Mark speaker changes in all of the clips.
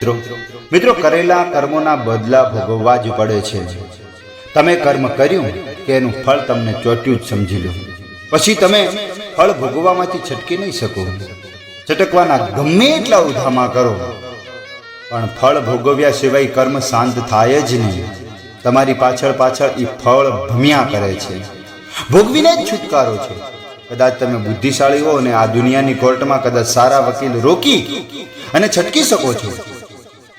Speaker 1: મિત્રો કરેલા કર્મોના બદલા ભોગવવા જ પડે છે। તમે કર્મ કર્યું કે એનું ફળ તમને ચોટ્યું જ સમજી લો, પછી તમે ફળ ભોગવવામાંથી છટકી નહીં શકો। છટકવાના ગમે એટલા ઉધામા કરો પણ ફળ ભોગવ્યા સિવાય કર્મ શાંત થાય જ નહીં। તમારી પાછળ પાછળ એ ફળ ભમ્યા કરે છે, ભોગવીને જ છુટકારો છે। કદાચ તમે બુદ્ધિશાળી હો અને આ દુનિયાની કોર્ટમાં કદાચ સારા વકીલ રોકી અને છટકી શકો છો,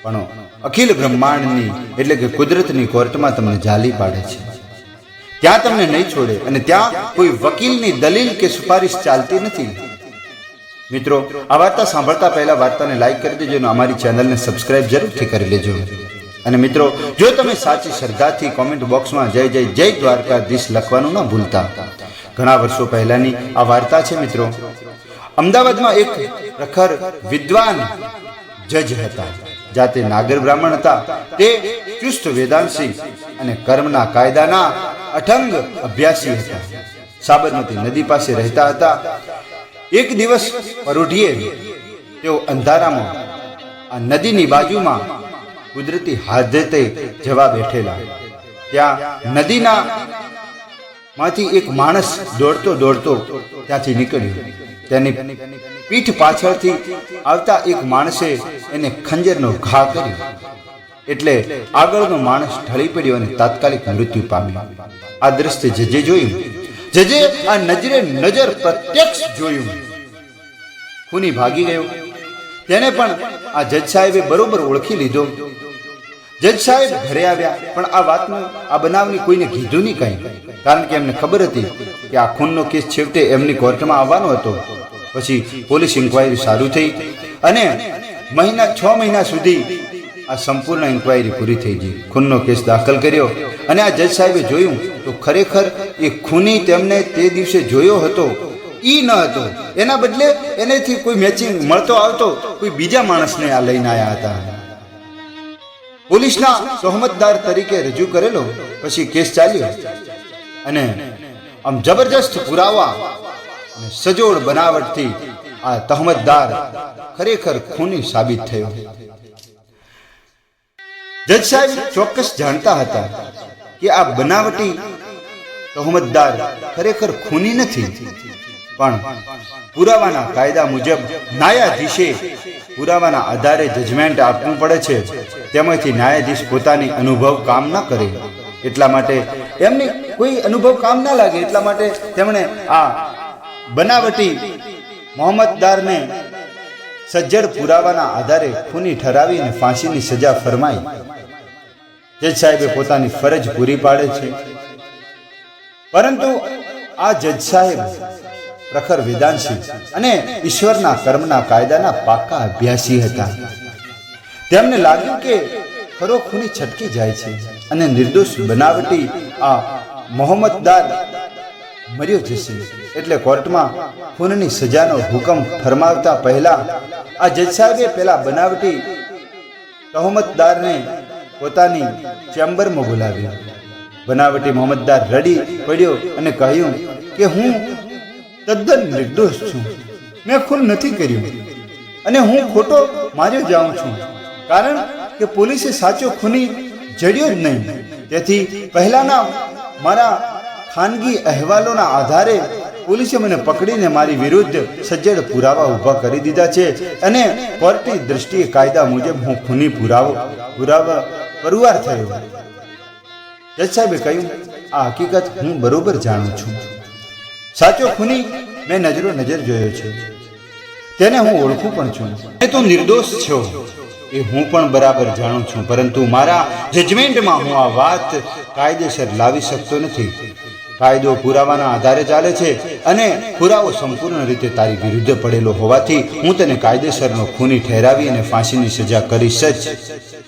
Speaker 1: પણ અખિલ બ્રહ્માંડની એટલે કે કુદરતની કોર્ટમાં તમને જાલી પાડે છે। ત્યાં તમને નહીં છોડે અને ત્યાં કોઈ વકીલની દલીલ કે સુપારિશ ચાલતી નથી। મિત્રો, આ વાર્તા સાંભળતા પહેલા વાર્તાને લાઈક કરી દેજો અને અમારી ચેનલને સબસ્ક્રાઇબ જરૂરથી કરી લેજો। અને મિત્રો, જો તમે સાચી શ્રદ્ધાથી કોમેન્ટ બોક્સમાં જય જય જય દ્વારકાધીશ લખવાનું ન ભૂલતા। ઘણા વર્ષો પહેલાની આ વાર્તા છે મિત્રો। અમદાવાદમાં એક પ્રખર વિદ્વાન જજ હતા, જાતે નાગર બ્રાહ્મણ હતા। તે ચુસ્ત વેદાંશી અને કર્મના કાયદાના અઠંગ અભ્યાસી હતા। સાબરમતી નદી પાસે રહેતા હતા। એક દિવસ પરોઢીએ તેઓ અંધારામાં આ નદીની બાજુમાં કુદરતી હાજતે જવા બેઠેલા। ત્યાં નદીના માંથી એક માણસ દોડતો દોડતો ત્યાંથી નીકળ્યો। તેની પીઠ પાછળથી આવતા એક માણસે એને ખંજરનો ઘા કર્યો, એટલે આગળનો માણસ ઢળી પડ્યો અને તાત્કાલિક મૃત્યુ પામ્યો। આ દ્રશ્ય જજે જોયું। જજે આ નજરે નજર પ્રત્યક્ષ જોયું। ખૂની ભાગી ગયો। તેને પણ આ જજ સાહેબે બરોબર ઓળખી લીધો। જજ સાહેબ ઘરે આવ્યા, પણ આ વાતનું આ બનાવની કોઈને કીધું નહીં કંઈ, કારણ કે એમને ખબર હતી કે આ ખૂનનો કેસ છેવટે એમની કોર્ટમાં આવવાનો હતો। પછી પોલીસ ઇન્કવાયરી સારું થઈ અને 6 મહિના સુધી આ સંપૂર્ણ ઇન્કવાયરી પૂરી થઈ ગઈ। ખૂનનો કેસ દાખલ કર્યો અને આ જજ સાહેબે જોયું તો ખરેખર એ ખૂની તેમને તે દિવસે જોયો હતો ઈ ન હતો, એના બદલે એનેથી કોઈ મેચિંગ મળતો આવતો કોઈ બીજા માણસને આ લઈને આવ્યા હતા। પોલીસના તહોમતદાર તરીકે રજૂ કરેલો। પછી કેસ ચાલ્યો અને આમ જબરજસ્ત પુરાવા અને સજોડ બનાવટથી આ તહોમતદાર ખરેખર ખૂની સાબિત થયો। જજ સાહેબ ચોક્કસ જાણતા હતા કે આ બનાવટી તહોમતદાર ખરેખર ખૂની નથી, પણ પુરાવાના કાયદા મુજબ ન્યાયાધીશે પુરાવાના આધારે જજમેન્ટ આપવું પડે છે। તેમાંથી ન્યાયાધીશ પોતાની અનુભવ કામ ન કરે, એટલા માટે એમને કોઈ અનુભવ કામ ના લાગે, એટલા માટે તેમણે આ બનાવટી મોહમ્મદદારને સજ્જડ પુરાવાના આધારે ખૂની ઠરાવીને ફાંસીની સજા ફરમાઈ। જજ સાહેબે પોતાની ફરજ પૂરી પાડે છે, પરંતુ આ જજ સાહેબ પ્રખર વેદાંશી અને ઈશ્વરના કર્મના કાયદાના પાકા અભ્યાસી હતા। તેમને લાગ્યું કે ખરો ખૂની છટકી જાય છે અને નિર્દોષ બનાવટી આ મોહમ્મદદાર મર્યો જશે, એટલે કોર્ટમાં ખૂનની સજાનો હુકમ ફરમાવતા પહેલા આ જજ સાહેબે પેલા બનાવટી તહોમતદારને પોતાની ચેમ્બરમાં બોલાવ્યો। બનાવટી મોહમ્મદદાર રડી પડ્યો અને કહ્યું કે હું તદ્દન નિર્દોષ છું, મેં ખૂન નથી કર્યું અને હું ખોટો માર્યો જાઉં છું, કારણ કે પોલીસે સાચો ખૂની જડ્યો જ નહીં। તેથી પહેલાના મારા ખાનગી અહેવાલોના આધારે પોલીસે મને પકડીને મારી વિરુદ્ધ સજ્જડ પુરાવા ઊભા કરી દીધા છે અને કોર્ટની દ્રષ્ટિએ કાયદા મુજબ હું ખૂની પુરવાર થયો। જજ સાહેબે કહ્યું, આ હકીકત હું બરોબર જાણું છું। સાચો ખૂની મેં નજરો નજર જોયો છે, તેને હું ઓળખું પણ છું। એ તો નિર્દોષ છો એ હું પણ બરાબર જાણું છું, પરંતુ મારા જજમેન્ટમાં હું આ વાત કાયદેસર લાવી શકતો નથી। કાયદો પુરાવાના આધારે ચાલે છે અને પુરાવો સંપૂર્ણ રીતે તારી વિરુદ્ધ પડેલો હોવાથી હું તને કાયદેસરનો ખૂની ઠેરાવી અને ફાંસીની સજા કરીશ જ,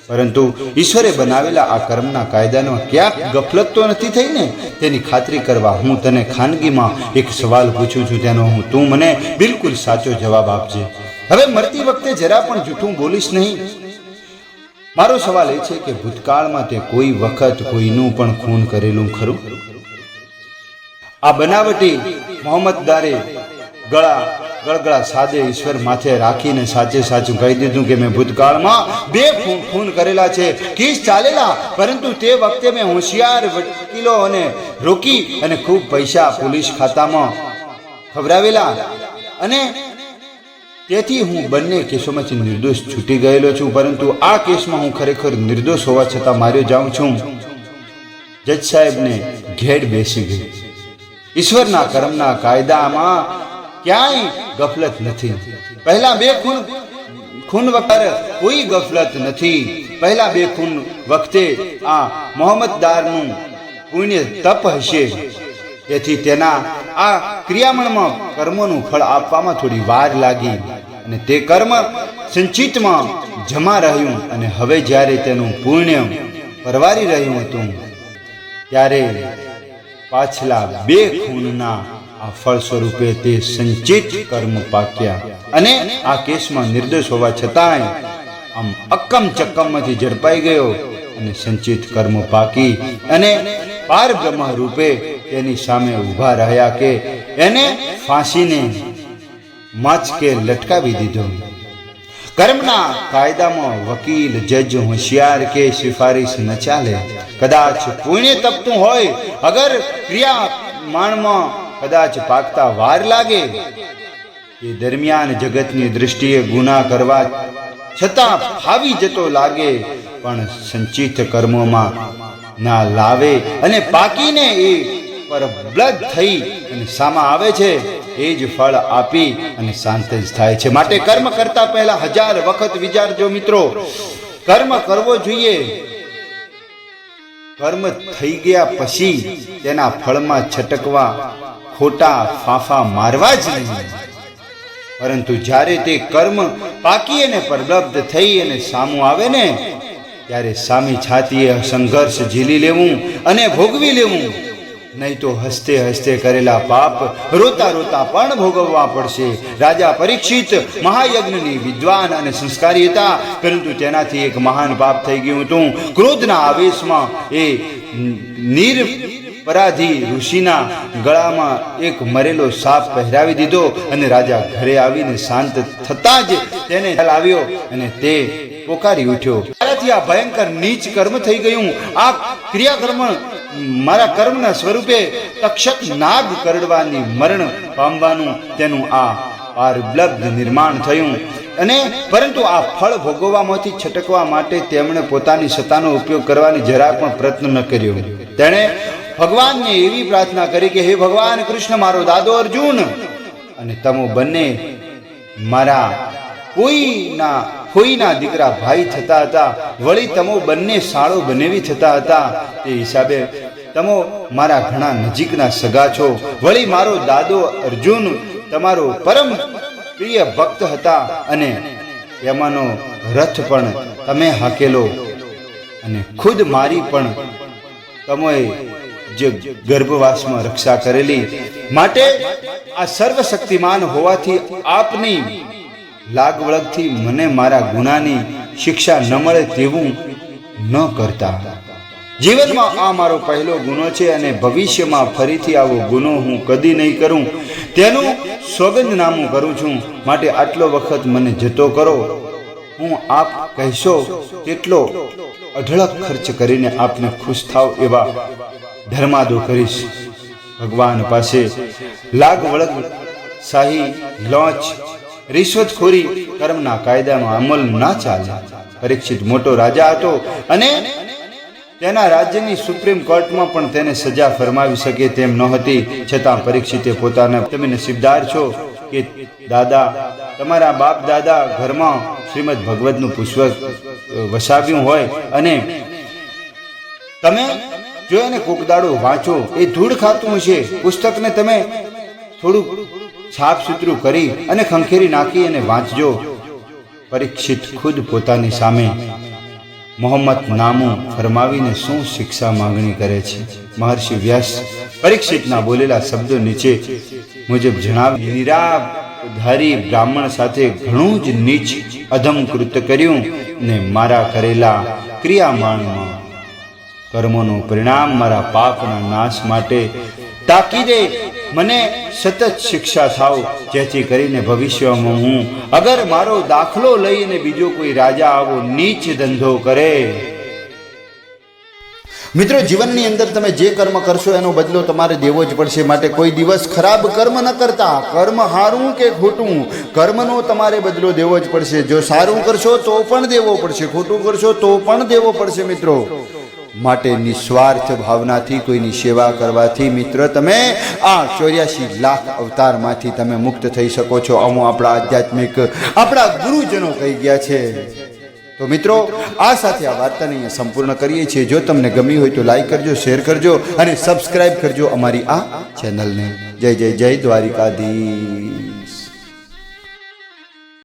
Speaker 1: પરંતુ ઈશ્વરે બનાવેલા આ કર્મના કાયદાનો ક્યાંક ગફલત તો નથી થઈ ને, તેની ખાતરી કરવા હું તને ખાનગીમાં એક સવાલ પૂછું છું, તેનો તું મને બિલકુલ સાચો જવાબ આપજે। હવે મરતી વખતે જરા પણ જૂઠું બોલીશ નહીં। મારો સવાલ એ છે કે ભૂતકાળમાં તે કોઈ વખત કોઈનું પણ ખૂન કરેલું ખરું? આ બનાવટી મોહમ્મદદારે ગળા ગળગળા સાદે ઈશ્વર માથે રાખીને સાચે સાચું કહી દીધું કે મેં ભૂતકાળમાં 2 ખૂન કરેલા છે, કેસ ચાલેલા, પરંતુ તે વખતે મેં હોશિયાર વકીલો અને રોકી અને ખૂબ પૈસા પોલીસ ખાતામાં ખવડાવેલા, અને તેથી હું બંને કેસોમાંથી નિર્દોષ છૂટી ગયેલો છું. પરંતુ આ કેસમાં હું ખરેખર નિર્દોષ હોવા છતાં માર્યો જાઉં છું. જજ સાહેબને ઘેડ બેસી ગઈ. ઈશ્વરના કર્મના કાયદામાં ક્યાંય ગફલત નથી. પહેલા 2 ખૂન વખતે કોઈ ગફલત નથી. પહેલા 2 ખૂન વખતે આ મોહમ્મદદારનું પુણ્ય તપ હશે, તેથી તેના આ ક્રિયામણમાં કર્મોનું ફળ આપવામાં થોડી વાર લાગી અને તે કર્મ સંચિતમાં જમા રહ્યું, અને હવે જ્યારે તેનું પુણ્ય પરવારી રહ્યું હતું ત્યારે પાછલા 2 ખૂનના આ ફળ સ્વરૂપે તે સંચિત કર્મ પાક્યા, અને આ કેસમાં નિર્દોષ હોવા છતાંય આમ અક્કમ ચક્કમમાંથી ઝડપાઈ ગયો અને સંચિત કર્મ પાકી અને પાર બ્રહ્મ રૂપે તેની સામે ઊભા રહ્યા કે એને ફાંસીને માચકે લટકાવી દીધો. કર્મના કાયદામાં વકીલ, જજ, હોશિયાર કે સિફારિશ ન ચાલે. કદાચ પુણ્ય તપતું હોય, અગર ક્રિયા માણમાં કદાચ પાકતા વાર લાગે, એ દરમિયાન જગતની દૃષ્ટિએ ગુના કરવા છતાં ફાવી જતો લાગે, પણ સંચિત કર્મોમાં ના લાવે અને પાકીને એ પરબ્લદ થઈ અને સામા આવે છે, એ જ ફળ આપી અને શાંત જ થાય છે. માટે કર્મ કરતા પહેલા 1000 વખત વિચારજો મિત્રો. કર્મ કરવો જોઈએ. કર્મ થઈ ગયા પછી તેના ફળમાં છટકવા, ખોટા ફાંફા મારવા જ નહીં. પરંતુ જ્યારે તે કર્મ પાકી અને પરબ્લબ્ધ થઈ અને સામું આવે ને, ત્યારે સામી છાતીએ સંઘર્ષ ઝીલી લેવું અને ભોગવી લેવું. નહીં તો હસતે હસતે કરેલા પાપ રોતા રોતા પણ ભોગવવા પડશે. રાજા પરીક્ષિત મહાયજ્ઞની વિદ્વાન અને સંસ્કારી હતા, પરંતુ તેનાથી એક મહાન પાપ થઈ ગયું હતું. ક્રોધના આવેશમાં એ નિરપરાધી ઋષિના ગળામાં એક મરેલો સાપ પહેરાવી દીધો, અને રાજા ઘરે આવીને શાંત થતા જ તેને ખ્યાલ આવ્યો અને તે પોકારી ઉઠ્યો, મારાથી આ ભયંકર નીચ કર્મ થઈ ગયું. આ ક્રિયાકર્મ મારા કર્મના સ્વરૂપે તક્ષક નાગ કરડવાની મરણ પામવાનું તેનું આ પારબ્લબ્ધ નિર્માણ થયું. અને પરંતુ આ ફળ ભોગવવામાંથી છટકવા માટે તેમણે પોતાની સત્તાનો ઉપયોગ કરવાની જરા પણ પ્રયત્ન ન કર્યો. તેણે ભગવાનને એવી પ્રાર્થના કરી કે હે ભગવાન કૃષ્ણ, મારો દાદો અર્જુન અને તમે બંને મારા કોઈના દીકરા ભાઈ થતા હતા, વળી તમો બંને સાળો બનેવી થતા હતા. તે હિસાબે તમો મારા ઘણા નજીકના સગા છો. વળી મારો દાદો અર્જુન તમારો પરમ પ્રિય ભક્ત હતા, અને એમાંનો રથ પણ તમે હાકેલો, અને ખુદ મારી પણ તમોએ જે ગર્ભવાસમાં રક્ષા કરેલી. માટે આ સર્વશક્તિમાન હોવાથી આપની લાગવળગથી મને મારા ગુનાની શિક્ષા ન મળે તેવું ન કરતા. જીવનમાં આ મારો પહેલો ગુનો છે, અને ભવિષ્યમાં ફરીથી આવો ગુનો હું કદી નહીં કરું તેનું સોગંદનામું કરું છું. માટે આટલો વખત મને જતો કરો. હું આપ કહેશો તેટલો અઢળક ખર્ચ કરીને આપને ખુશ થાવ એવા ધર્માદો કરીશ. ભગવાન પાસે લાગવળગ, શાહી, લોચ, રિશ્વતખોરી કર્મના કાયદાનો અમલ ના ચાલે. પરીક્ષિત મોટો રાજા હતો, અને તેના રાજ્યની સુપ્રીમ કોર્ટમાં પણ તેને સજા ફરમાવી શકે તેમ નહોતી. છતાં પરીક્ષિતે પોતાના, તમે નસીબદાર છો કે દાદા, તમારા બાપ દાદા ઘરમાં શ્રીમદ ભગવતનું પુષ્પ વસાવ્યું હોય, અને તમે જો એને કોકદાડો વાંચો, એ ધૂળ ખાતું હશે. પુસ્તકને તમે થોડુંક છાપ સૂત્રું કરી અને ખંખેરી નાખી અને વાંચજો. પરીક્ષિત ખુદ પોતાની સામે મોહમ્મદ નામું ફરમાવીને શું શિક્ષા માંગણી કરે છે. મહર્ષિ વ્યાસ પરીક્ષિતના બોલેલા શબ્દો નીચે મુજબ જણાવી, નિરાધારી બ્રાહ્મણ સાથે ઘણું જ નીચ અધમ કૃત્ય કર્યું, ને મારા કરેલા ક્રિયામાણમાં કર્મોનું પરિણામ મારા પાપના નાશ માટે તાકીદે મને સતત શિક્ષા થાવ, જેથી કરીને ભવિષ્યમાં હું અગર મારો દાખલો લઈને બીજો કોઈ રાજા આવો નીચ ધંધો કરે. મિત્રો, જીવનની અંદર તમે જે કર્મ કરશો એનો બદલો તમારે દેવો જ પડશે. માટે કોઈ દિવસ ખરાબ કર્મ ન કરતા. કર્મ સારું કે ખોટું, કર્મનો તમારે બદલો દેવો જ પડશે. જો સારું કરશો તો પણ દેવો પડશે, ખોટું કરશો તો પણ દેવો પડશે. મિત્રો, માટે નિસ્વાર્થ ભાવનાથી કોઈની સેવા કરવાથી મિત્ર તમે આ 84 લાખ અવતારમાંથી તમે મુક્ત થઈ શકો છો. આવું આપણા આધ્યાત્મિક આપણા ગુરુજનો કહી ગયા છે. તો મિત્રો, આ સાથે આ વાર્તાને અહીંયા સંપૂર્ણ કરીએ છીએ. જો તમને ગમી હોય તો લાઈક કરજો, શેર કરજો અને સબસ્ક્રાઈબ કરજો અમારી આ ચેનલને. જય જય જય દ્વારિકાધીશ.